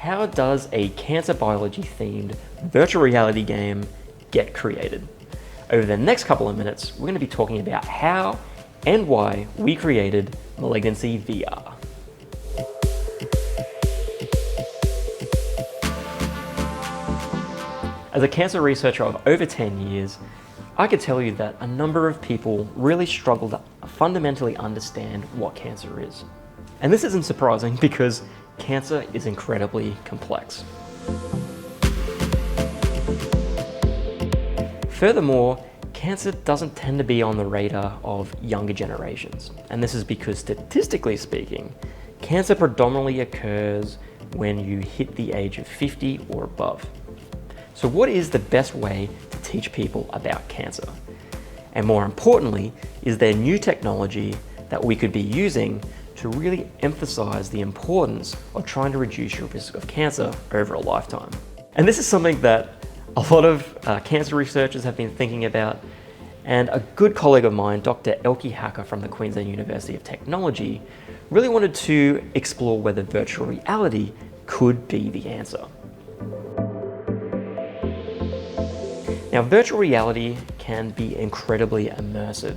how does a cancer biology themed virtual reality game get created? Over the next couple of minutes, we're going to be talking about how and why we created Malignancy VR. As a cancer researcher of over 10 years, I could tell you that a number of people really struggle to fundamentally understand what cancer is. And this isn't surprising because cancer is incredibly complex. Furthermore, cancer doesn't tend to be on the radar of younger generations. And this is because statistically speaking, cancer predominantly occurs when you hit the age of 50 or above. So what is the best way to teach people about cancer? And more importantly, is there new technology that we could be using to really emphasize the importance of trying to reduce your risk of cancer over a lifetime? And this is something that a lot of cancer researchers have been thinking about, and a good colleague of mine, Dr. Elke Hacker from the Queensland University of Technology, really wanted to explore whether virtual reality could be the answer. Now, virtual reality can be incredibly immersive,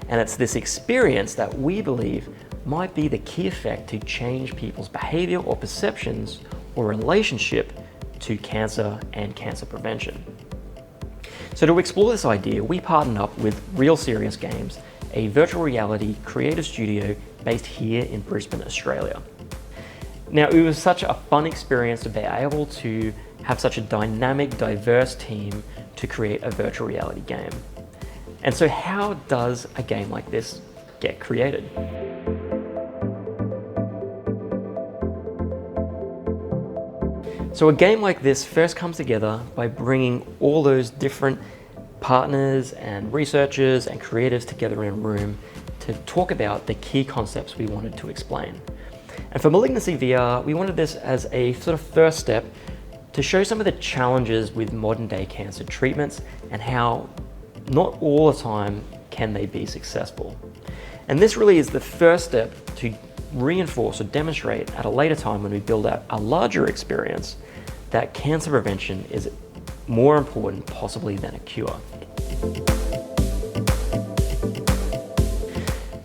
and it's this experience that we believe might be the key effect to change people's behavior or perceptions or relationship to cancer and cancer prevention. So to explore this idea, we partnered up with Real Serious Games, a virtual reality creative studio based here in Brisbane, Australia. Now, it was such a fun experience to be able to have such a dynamic, diverse team to create a virtual reality game. And so how does a game like this get created? So a game like this first comes together by bringing all those different partners and researchers and creatives together in a room to talk about the key concepts we wanted to explain. And for Malignancy VR, we wanted this as a sort of first step to show some of the challenges with modern day cancer treatments and how not all the time can they be successful. And this really is the first step to reinforce or demonstrate at a later time when we build out a larger experience that cancer prevention is more important possibly than a cure.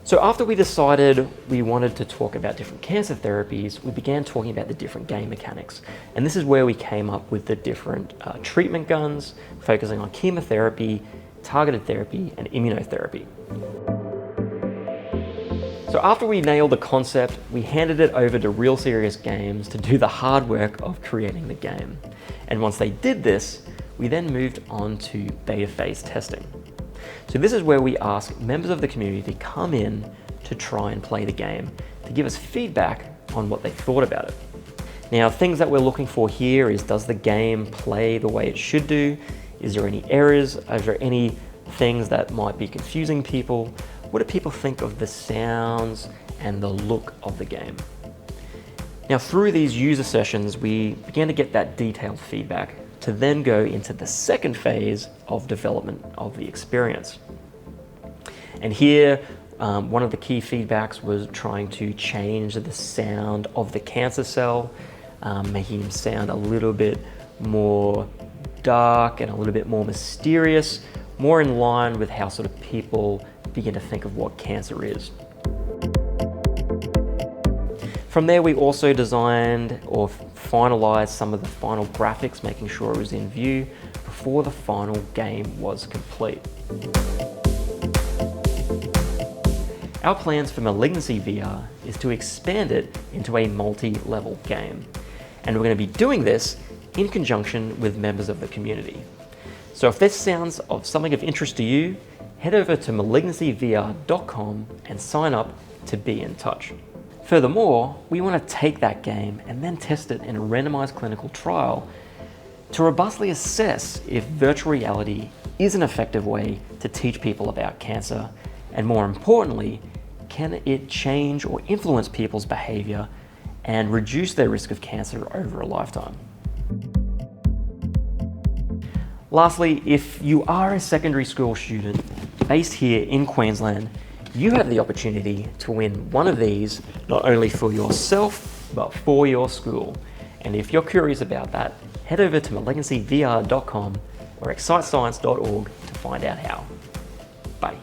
So after we decided we wanted to talk about different cancer therapies, we began talking about the different game mechanics. And this is where we came up with the different treatment guns, focusing on chemotherapy, targeted therapy, and immunotherapy. So after we nailed the concept, we handed it over to Real Serious Games to do the hard work of creating the game. And once they did this, we then moved on to beta phase testing. So this is where we ask members of the community to come in to try and play the game, to give us feedback on what they thought about it. Now, things that we're looking for here is, does the game play the way it should do? Is there any errors? Is there any things that might be confusing people? What do people think of the sounds and the look of the game? Now, through these user sessions, we began to get that detailed feedback to then go into the second phase of development of the experience. And here, one of the key feedbacks was trying to change the sound of the cancer cell, making them sound a little bit more dark and a little bit more mysterious, more in line with how sort of people begin to think of what cancer is. From there, we also designed or finalized some of the final graphics, making sure it was in view before the final game was complete. Our plans for Malignancy VR is to expand it into a multi-level game. And we're going to be doing this in conjunction with members of the community. So if this sounds of something of interest to you, head over to malignancyvr.com and sign up to be in touch. Furthermore, we want to take that game and then test it in a randomized clinical trial to robustly assess if virtual reality is an effective way to teach people about cancer, and more importantly, can it change or influence people's behavior and reduce their risk of cancer over a lifetime. Lastly, if you are a secondary school student based here in Queensland, you have the opportunity to win one of these, not only for yourself, but for your school. And if you're curious about that, head over to malignancyvr.com or excitescience.org to find out how. Bye.